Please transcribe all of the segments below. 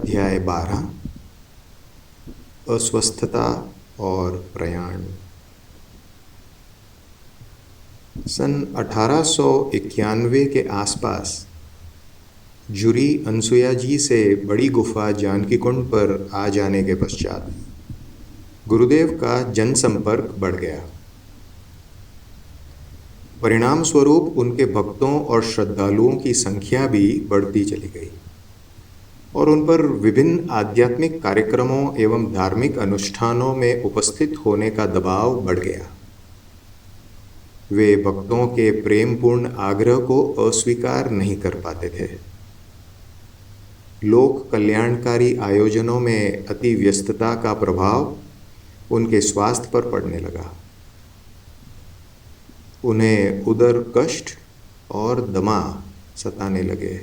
अध्याय 12 अस्वस्थता और प्रयाण। सन 1891 के आसपास जुरी अनसुया जी से बड़ी गुफा जानकी कुंड पर आ जाने के पश्चात गुरुदेव का जनसंपर्क बढ़ गया। परिणाम स्वरूप उनके भक्तों और श्रद्धालुओं की संख्या भी बढ़ती चली गई और उन पर विभिन्न आध्यात्मिक कार्यक्रमों एवं धार्मिक अनुष्ठानों में उपस्थित होने का दबाव बढ़ गया। वे भक्तों के प्रेमपूर्ण आग्रह को अस्वीकार नहीं कर पाते थे। लोक कल्याणकारी आयोजनों में अति व्यस्तता का प्रभाव उनके स्वास्थ्य पर पड़ने लगा। उन्हें उदर कष्ट और दमा सताने लगे।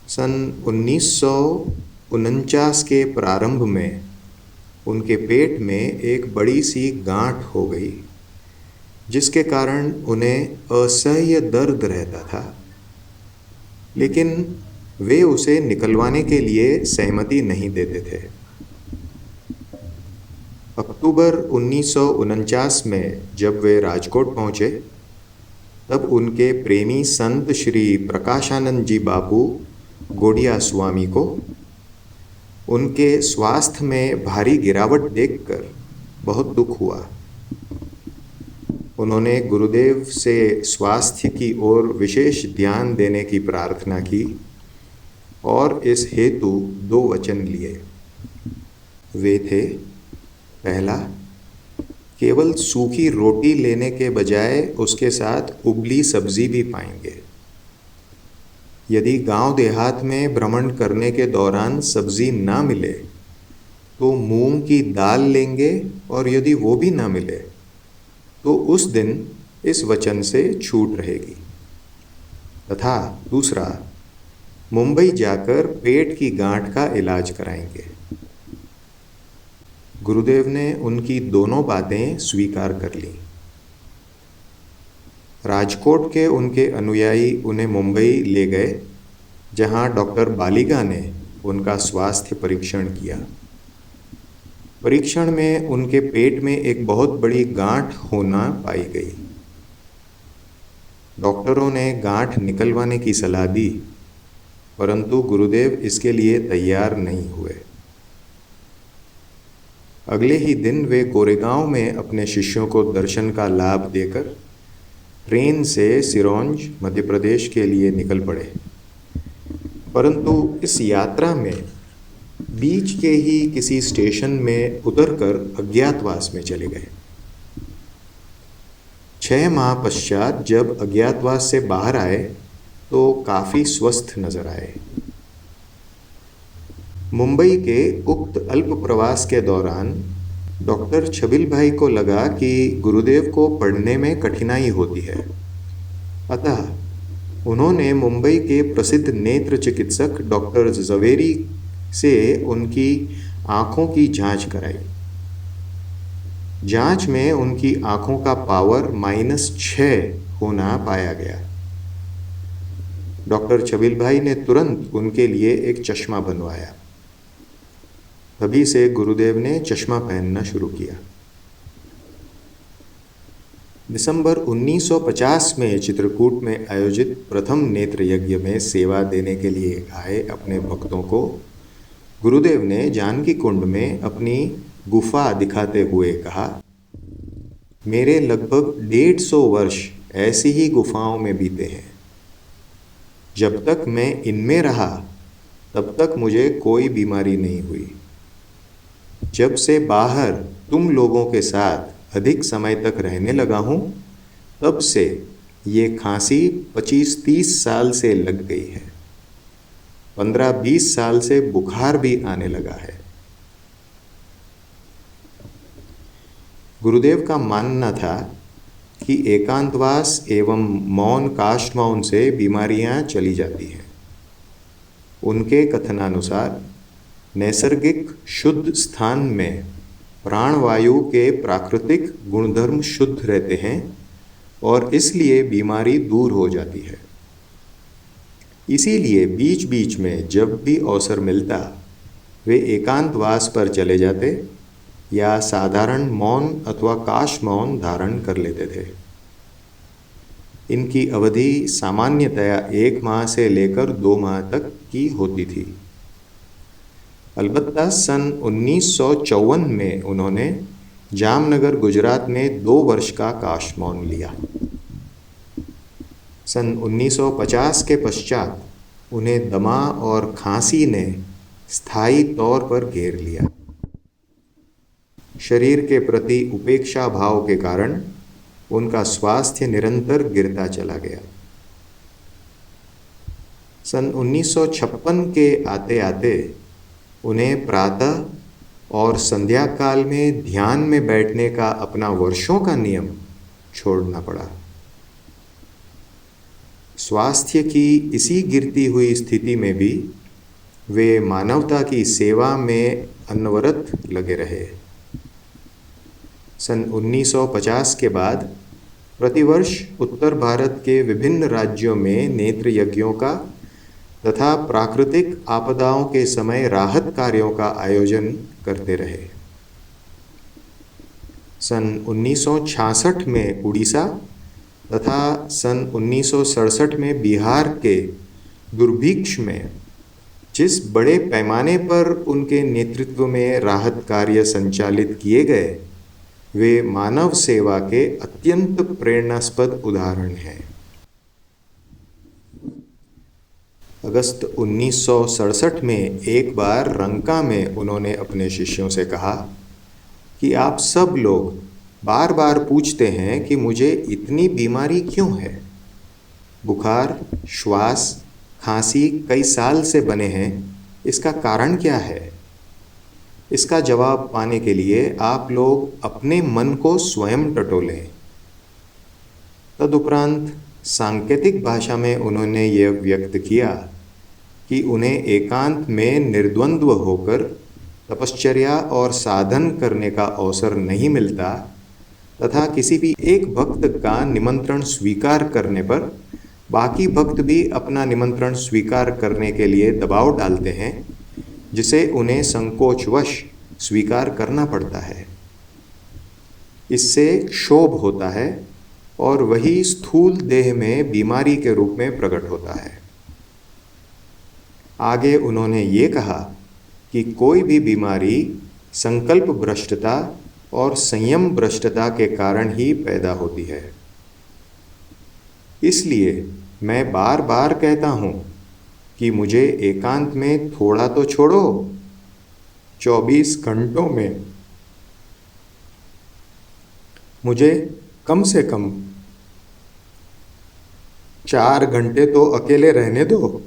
सन 1949 के प्रारंभ में उनके पेट में एक बड़ी सी गांठ हो गई, जिसके कारण उन्हें असह्य दर्द रहता था, लेकिन वे उसे निकलवाने के लिए सहमति नहीं देते थे। अक्टूबर 1949 में जब वे राजकोट पहुँचे, तब उनके प्रेमी संत श्री प्रकाशानंद जी बापू गोडिया स्वामी को उनके स्वास्थ्य में भारी गिरावट देखकर बहुत दुख हुआ। उन्होंने गुरुदेव से स्वास्थ्य की ओर विशेष ध्यान देने की प्रार्थना की और इस हेतु 2 वचन लिए। वे थे, पहला, केवल सूखी रोटी लेने के बजाय उसके साथ उबली सब्जी भी पाएंगे। यदि गांव देहात में भ्रमण करने के दौरान सब्जी ना मिले तो मूंग की दाल लेंगे, और यदि वो भी ना मिले तो उस दिन इस वचन से छूट रहेगी। तथा दूसरा, मुंबई जाकर पेट की गांठ का इलाज कराएंगे। गुरुदेव ने उनकी दोनों बातें स्वीकार कर लीं। राजकोट के उनके अनुयायी उन्हें मुंबई ले गए, जहां डॉक्टर बालिगा ने उनका स्वास्थ्य परीक्षण किया। परीक्षण में उनके पेट में एक बहुत बड़ी गांठ होना पाई गई। डॉक्टरों ने गांठ निकलवाने की सलाह दी, परंतु गुरुदेव इसके लिए तैयार नहीं हुए। अगले ही दिन वे गोरेगांव में अपने शिष्यों को दर्शन का लाभ देकर ट्रेन से सिरोंज मध्य प्रदेश के लिए निकल पड़े। परंतु इस यात्रा में बीच के ही किसी स्टेशन में उतरकर अज्ञातवास में चले गए। 6 माह पश्चात जब अज्ञातवास से बाहर आए तो काफी स्वस्थ नजर आए। मुंबई के उक्त अल्प प्रवास के दौरान डॉक्टर छबिल भाई को लगा कि गुरुदेव को पढ़ने में कठिनाई होती है। अतः उन्होंने मुंबई के प्रसिद्ध नेत्र चिकित्सक डॉक्टर जवेरी से उनकी आँखों की जांच कराई। जांच में उनकी आँखों का पावर -6 होना पाया गया। डॉक्टर छबिल भाई ने तुरंत उनके लिए एक चश्मा बनवाया। तभी से गुरुदेव ने चश्मा पहनना शुरू किया। दिसंबर 1950 में चित्रकूट में आयोजित प्रथम नेत्र यज्ञ में सेवा देने के लिए आए अपने भक्तों को गुरुदेव ने जानकी कुंड में अपनी गुफा दिखाते हुए कहा, मेरे लगभग 150 वर्ष ऐसी ही गुफाओं में बीते हैं। जब तक मैं इनमें रहा तब तक मुझे कोई बीमारी नहीं हुई। जब से बाहर तुम लोगों के साथ अधिक समय तक रहने लगा हूँ, तब से ये खांसी 25-30 साल से लग गई है। 15-20 साल से बुखार भी आने लगा है। गुरुदेव का मानना था कि एकांतवास एवं मौन काष्ठ से बीमारियां चली जाती हैं। उनके कथनानुसार नैसर्गिक शुद्ध स्थान में प्राणवायु के प्राकृतिक गुणधर्म शुद्ध रहते हैं और इसलिए बीमारी दूर हो जाती है। इसीलिए बीच बीच में जब भी अवसर मिलता वे एकांतवास पर चले जाते या साधारण मौन अथवा काश मौन धारण कर लेते थे। इनकी अवधि सामान्यतया 1 माह से लेकर 2 माह तक की होती थी। अलबत्ता सन 1954 में उन्होंने जामनगर गुजरात में 2 वर्ष का काश मौन लिया। सन 1950 के पश्चात उन्हें दमा और खांसी ने स्थायी तौर पर घेर लिया। शरीर के प्रति उपेक्षा भाव के कारण उनका स्वास्थ्य निरंतर गिरता चला गया। सन 1956 के आते आते उन्हें प्रातः और संध्या काल में ध्यान में बैठने का अपना वर्षों का नियम छोड़ना पड़ा। स्वास्थ्य की इसी गिरती हुई स्थिति में भी वे मानवता की सेवा में अनवरत लगे रहे। सन 1950 के बाद प्रतिवर्ष उत्तर भारत के विभिन्न राज्यों में नेत्र यज्ञों का तथा प्राकृतिक आपदाओं के समय राहत कार्यों का आयोजन करते रहे। सन 1966 में उड़ीसा तथा सन 1967 में बिहार के दुर्भिक्ष में जिस बड़े पैमाने पर उनके नेतृत्व में राहत कार्य संचालित किए गए वे मानव सेवा के अत्यंत प्रेरणास्पद उदाहरण हैं। अगस्त 1967 में एक बार रंका में उन्होंने अपने शिष्यों से कहा कि आप सब लोग बार बार पूछते हैं कि मुझे इतनी बीमारी क्यों है। बुखार, श्वास, खांसी कई साल से बने हैं, इसका कारण क्या है? इसका जवाब पाने के लिए आप लोग अपने मन को स्वयं टटोलें। तदुपरांत सांकेतिक भाषा में उन्होंने यह व्यक्त किया कि उन्हें एकांत में निर्द्वंद्व होकर तपश्चर्या और साधन करने का अवसर नहीं मिलता तथा किसी भी एक भक्त का निमंत्रण स्वीकार करने पर बाकी भक्त भी अपना निमंत्रण स्वीकार करने के लिए दबाव डालते हैं, जिसे उन्हें संकोचवश स्वीकार करना पड़ता है। इससे क्षोभ होता है और वही स्थूल देह में बीमारी के रूप में प्रकट होता है। आगे उन्होंने ये कहा कि कोई भी बीमारी संकल्प भ्रष्टता और संयम भ्रष्टता के कारण ही पैदा होती है। इसलिए मैं बार बार कहता हूँ कि मुझे एकांत में थोड़ा तो छोड़ो, 24 घंटों में मुझे कम से कम 4 घंटे तो अकेले रहने दो।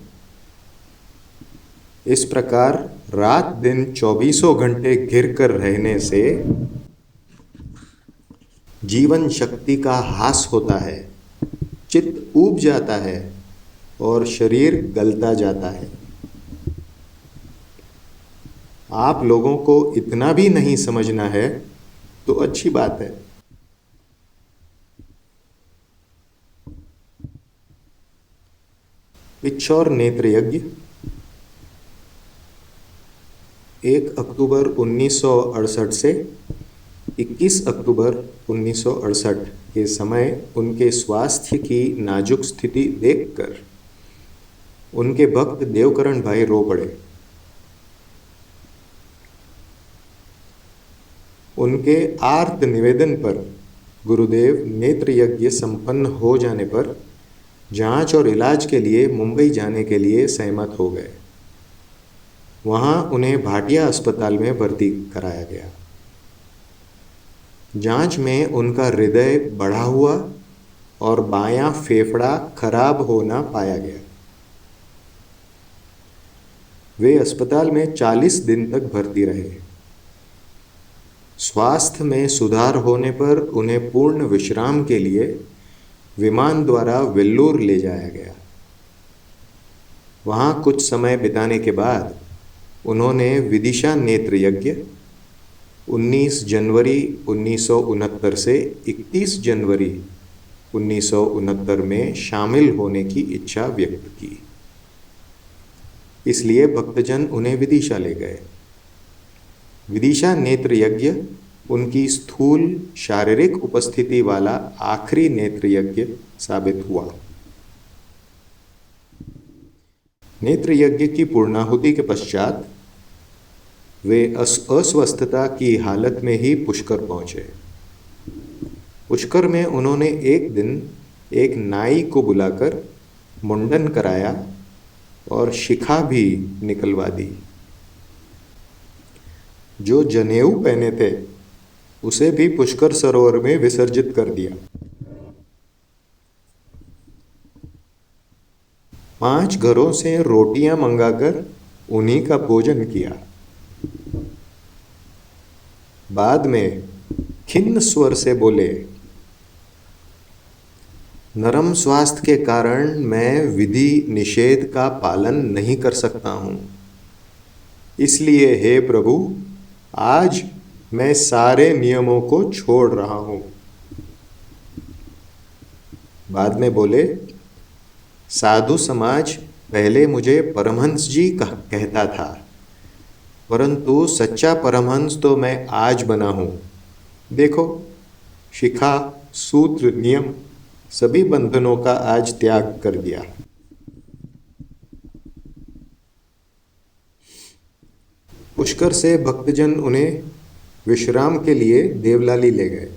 इस प्रकार रात दिन 24 घंटे घिर कर रहने से जीवन शक्ति का ह्रास होता है, चित्त ऊब जाता है और शरीर गलता जाता है। आप लोगों को इतना भी नहीं समझना है तो अच्छी बात है। पिछोर नेत्र यज्ञ 1 अक्टूबर 1968 से 21 अक्टूबर 1968 के समय उनके स्वास्थ्य की नाजुक स्थिति देखकर उनके भक्त देवकरण भाई रो पड़े। उनके आर्त निवेदन पर गुरुदेव नेत्र यज्ञ संपन्न हो जाने पर जांच और इलाज के लिए मुंबई जाने के लिए सहमत हो गए। वहां उन्हें भाटिया अस्पताल में भर्ती कराया गया। जांच में उनका हृदय बढ़ा हुआ और बायां फेफड़ा खराब होना पाया गया। वे अस्पताल में 40 दिन तक भर्ती रहे। स्वास्थ्य में सुधार होने पर उन्हें पूर्ण विश्राम के लिए विमान द्वारा वेल्लोर ले जाया गया। वहां कुछ समय बिताने के बाद उन्होंने विदिशा नेत्र यज्ञ 19 जनवरी 1969 से 31 जनवरी 1969 में शामिल होने की इच्छा व्यक्त की। इसलिए भक्तजन उन्हें विदिशा ले गए। विदिशा नेत्र यज्ञ उनकी स्थूल शारीरिक उपस्थिति वाला आखिरी नेत्र यज्ञ साबित हुआ। नेत्र यज्ञ की पूर्णाहुति के पश्चात वे अस्वस्थता की हालत में ही पुष्कर पहुंचे। पुष्कर में उन्होंने एक दिन एक नाई को बुलाकर मुंडन कराया और शिखा भी निकलवा दी। जो जनेऊ पहने थे उसे भी पुष्कर सरोवर में विसर्जित कर दिया। 5 घरों से रोटियां मंगाकर उन्हीं का भोजन किया। बाद में खिन्न स्वर से बोले, नरम स्वास्थ्य के कारण मैं विधि निषेध का पालन नहीं कर सकता हूं, इसलिए हे प्रभु, आज मैं सारे नियमों को छोड़ रहा हूं। बाद में बोले, साधु समाज पहले मुझे परमहंस जी कहता था, परंतु सच्चा परमहंस तो मैं आज बना हूं। देखो, शिखा, सूत्र, नियम सभी बंधनों का आज त्याग कर दिया। पुष्कर से भक्तजन उन्हें विश्राम के लिए देवलाली ले गए।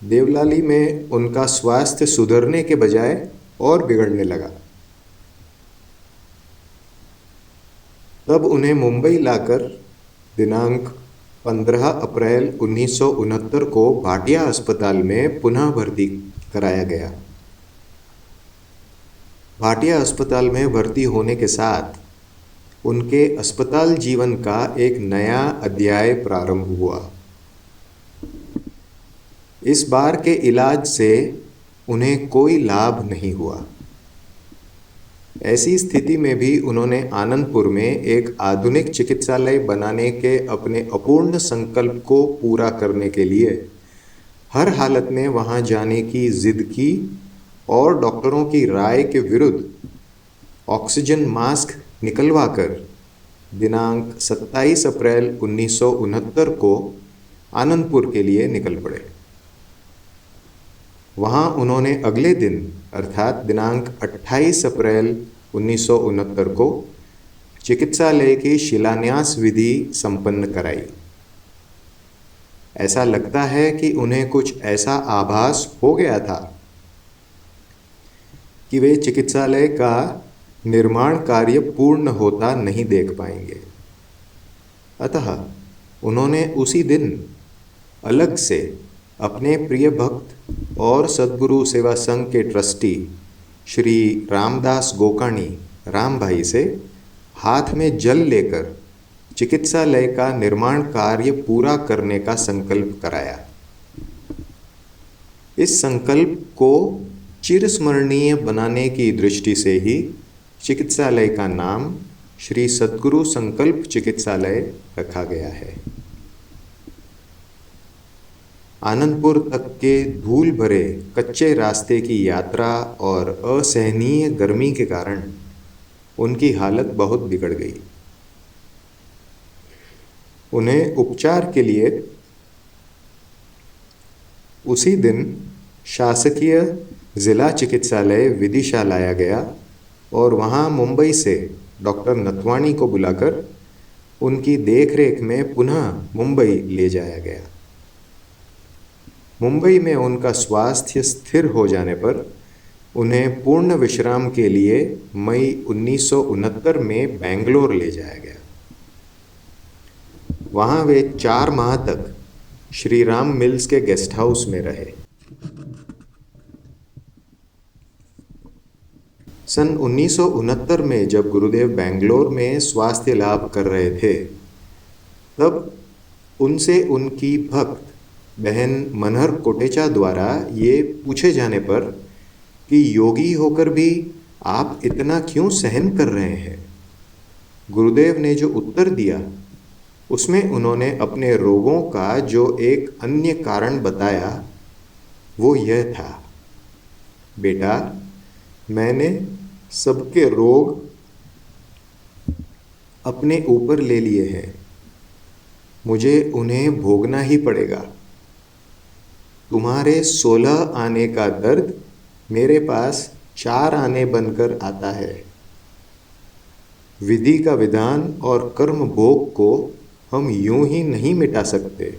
देवलाली में उनका स्वास्थ्य सुधरने के बजाय और बिगड़ने लगा। तब उन्हें मुंबई लाकर दिनांक 15 अप्रैल 1969 को भाटिया अस्पताल में पुनः भर्ती कराया गया। भाटिया अस्पताल में भर्ती होने के साथ उनके अस्पताल जीवन का एक नया अध्याय प्रारंभ हुआ। इस बार के इलाज से उन्हें कोई लाभ नहीं हुआ। ऐसी स्थिति में भी उन्होंने आनंदपुर में एक आधुनिक चिकित्सालय बनाने के अपने अपूर्ण संकल्प को पूरा करने के लिए हर हालत में वहां जाने की जिद की और डॉक्टरों की राय के विरुद्ध ऑक्सीजन मास्क निकलवाकर दिनांक 27 अप्रैल 1969 को आनंदपुर के लिए निकल पड़े। वहां उन्होंने अगले दिन अर्थात दिनांक 28 अप्रैल 1969 को चिकित्सालय की शिलान्यास विधि संपन्न कराई। ऐसा लगता है कि उन्हें कुछ ऐसा आभास हो गया था कि वे चिकित्सालय का निर्माण कार्य पूर्ण होता नहीं देख पाएंगे। अतः उन्होंने उसी दिन अलग से अपने प्रिय भक्त और सद्गुरु सेवा संघ के ट्रस्टी श्री रामदास गोकाणी राम भाई से हाथ में जल लेकर चिकित्सालय का निर्माण कार्य पूरा करने का संकल्प कराया। इस संकल्प को चिरस्मरणीय बनाने की दृष्टि से ही चिकित्सालय का नाम श्री सद्गुरु संकल्प चिकित्सालय रखा गया है। आनंदपुर तक के धूल भरे कच्चे रास्ते की यात्रा और असहनीय गर्मी के कारण उनकी हालत बहुत बिगड़ गई। उन्हें उपचार के लिए उसी दिन शासकीय जिला चिकित्सालय विदिशा लाया गया और वहां मुंबई से डॉक्टर नथवाणी को बुलाकर उनकी देखरेख में पुनः मुंबई ले जाया गया। मुंबई में उनका स्वास्थ्य स्थिर हो जाने पर उन्हें पूर्ण विश्राम के लिए मई 1969 में बेंगलोर ले जाया गया। वहां वे 4 माह तक श्री राम मिल्स के गेस्ट हाउस में रहे। सन 1969 में जब गुरुदेव बेंगलोर में स्वास्थ्य लाभ कर रहे थे, तब उनसे उनकी भक्त बहन मनहर कोटेचा द्वारा ये पूछे जाने पर कि योगी होकर भी आप इतना क्यों सहन कर रहे हैं, गुरुदेव ने जो उत्तर दिया उसमें उन्होंने अपने रोगों का जो एक अन्य कारण बताया वो यह था, बेटा, मैंने सबके रोग अपने ऊपर ले लिए हैं, मुझे उन्हें भोगना ही पड़ेगा। तुम्हारे 16 आने का दर्द मेरे पास 4 आने बनकर आता है। विधि का विधान और कर्म भोग को हम यूं ही नहीं मिटा सकते,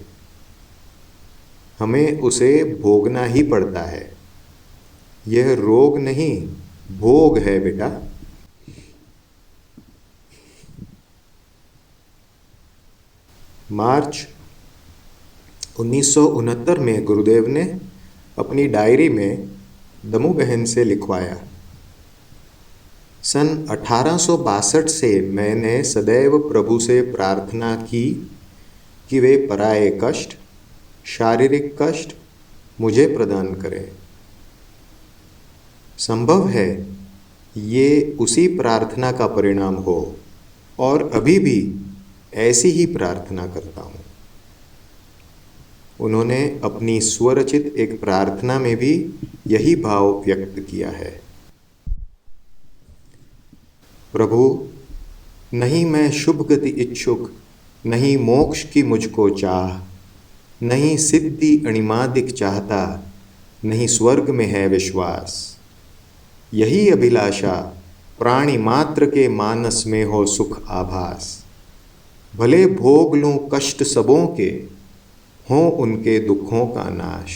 हमें उसे भोगना ही पड़ता है। यह रोग नहीं, भोग है बेटा। मार्च 1969 में गुरुदेव ने अपनी डायरी में दमू बहन से लिखवाया, सन 1862 से मैंने सदैव प्रभु से प्रार्थना की कि वे पराये कष्ट, शारीरिक कष्ट मुझे प्रदान करें। संभव है ये उसी प्रार्थना का परिणाम हो, और अभी भी ऐसी ही प्रार्थना करता हूँ। उन्होंने अपनी स्वरचित एक प्रार्थना में भी यही भाव व्यक्त किया है। प्रभु, नहीं मैं शुभ गति इच्छुक, नहीं मोक्ष की मुझको चाह, नहीं सिद्धि अणिमादिक चाहता, नहीं स्वर्ग में है विश्वास। यही अभिलाषा प्राणी मात्र के मानस में हो सुख आभास। भले भोग लूं कष्ट सबों के, हों उनके दुखों का नाश।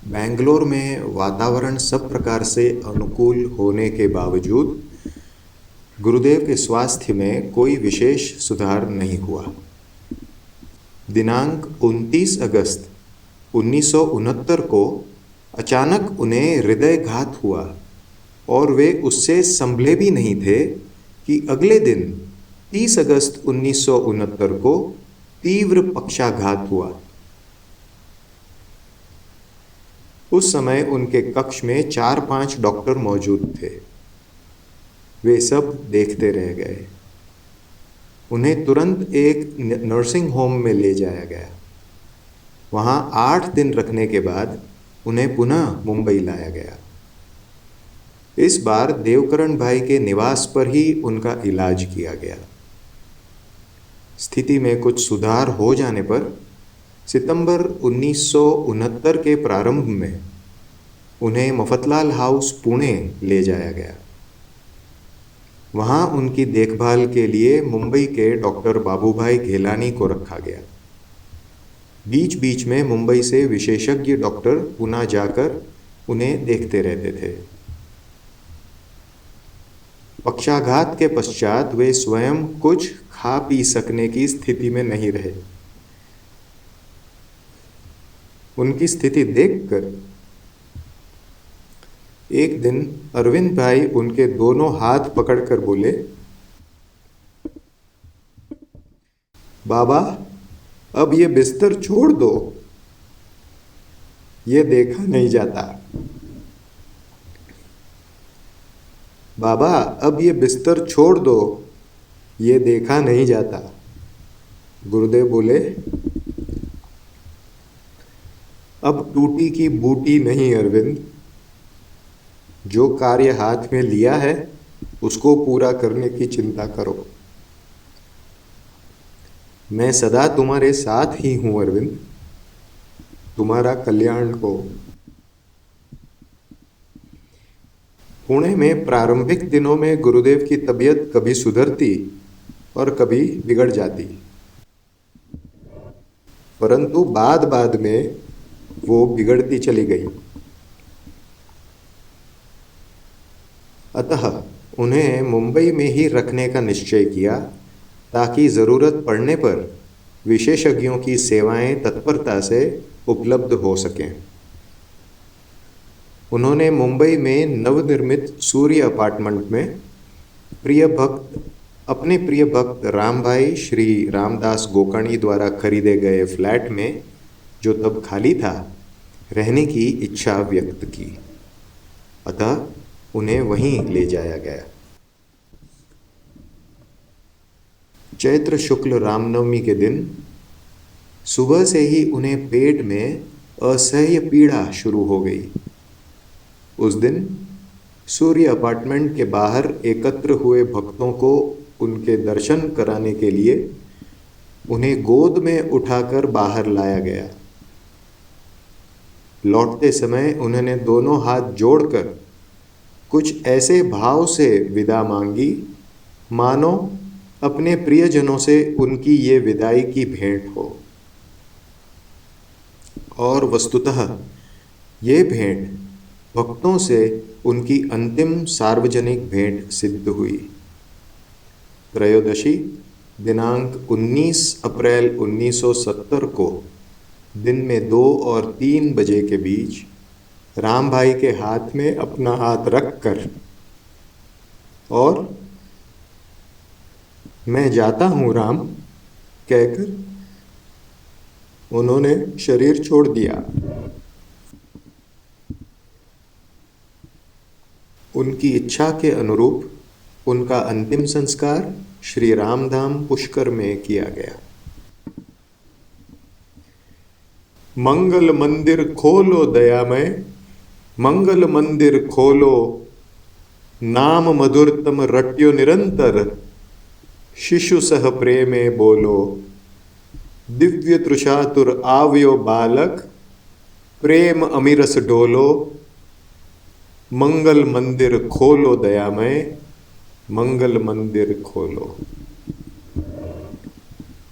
बेंगलोर में वातावरण सब प्रकार से अनुकूल होने के बावजूद गुरुदेव के स्वास्थ्य में कोई विशेष सुधार नहीं हुआ। दिनांक 29 अगस्त 1969 को अचानक उन्हें हृदयघात हुआ और वे उससे संभले भी नहीं थे कि अगले दिन 30 अगस्त 1969 को तीव्र पक्षाघात हुआ। उस समय उनके कक्ष में 4-5 डॉक्टर मौजूद थे। वे सब देखते रह गए। उन्हें तुरंत एक नर्सिंग होम में ले जाया गया। वहाँ 8 दिन रखने के बाद उन्हें पुनः मुंबई लाया गया। इस बार देवकरण भाई के निवास पर ही उनका इलाज किया गया। स्थिति में कुछ सुधार हो जाने पर सितंबर 1969 के प्रारंभ में उन्हें मफतलाल हाउस पुणे ले जाया गया। वहाँ उनकी देखभाल के लिए मुंबई के डॉक्टर बाबूभाई घेलानी को रखा गया। बीच बीच में मुंबई से विशेषज्ञ डॉक्टर पुणे जाकर उन्हें देखते रहते थे। पक्षाघात के पश्चात वे स्वयं कुछ खा पी सकने की स्थिति में नहीं रहे। उनकी स्थिति देखकर एक दिन अरविंद भाई उनके दोनों हाथ पकड़कर बोले, बाबा अब ये बिस्तर छोड़ दो, ये देखा नहीं जाता। बाबा अब ये बिस्तर छोड़ दो, ये देखा नहीं जाता। गुरुदेव बोले, अब टूटी की बूटी नहीं अरविंद, जो कार्य हाथ में लिया है उसको पूरा करने की चिंता करो। मैं सदा तुम्हारे साथ ही हूं अरविंद, तुम्हारा कल्याण को। पुणे में प्रारंभिक दिनों में गुरुदेव की तबीयत कभी सुधरती और कभी बिगड़ जाती, परंतु बाद में वो बिगड़ती चली गई। अतः उन्हें मुंबई में ही रखने का निश्चय किया ताकि ज़रूरत पड़ने पर विशेषज्ञों की सेवाएं तत्परता से उपलब्ध हो सकें। उन्होंने मुंबई में नवनिर्मित सूर्य अपार्टमेंट में अपने प्रिय भक्त राम भाई श्री रामदास गोकर्णी द्वारा खरीदे गए फ्लैट में, जो तब खाली था, रहने की इच्छा व्यक्त की। अतः उन्हें वहीं ले जाया गया। चैत्र शुक्ल रामनवमी के दिन सुबह से ही उन्हें पेट में असह्य पीड़ा शुरू हो गई। उस दिन सूर्य अपार्टमेंट के बाहर एकत्र हुए भक्तों को उनके दर्शन कराने के लिए उन्हें गोद में उठाकर बाहर लाया गया। लौटते समय उन्होंने दोनों हाथ जोड़कर कुछ ऐसे भाव से विदा मांगी मानो अपने प्रियजनों से उनकी ये विदाई की भेंट हो। और वस्तुतः ये भेंट भक्तों से उनकी अंतिम सार्वजनिक भेंट सिद्ध हुई। त्रयोदशी दिनांक 19 अप्रैल 1970 को दिन में 2 और 3 बजे के बीच राम भाई के हाथ में अपना हाथ रखकर और मैं जाता हूँ राम कहकर उन्होंने शरीर छोड़ दिया। उनकी इच्छा के अनुरूप उनका अंतिम संस्कार श्री रामधाम पुष्कर में किया गया। मंगल मंदिर खोलो दयामय, मंगल मंदिर खोलो, नाम मधुरतम रट्यो निरंतर, शिशु सह प्रेमे बोलो, दिव्य तृषातुर आव्यो बालक, प्रेम अमीरस डोलो, मंगल मंदिर खोलो दयामय, मंगल मंदिर खोलो।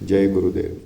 जय गुरुदेव।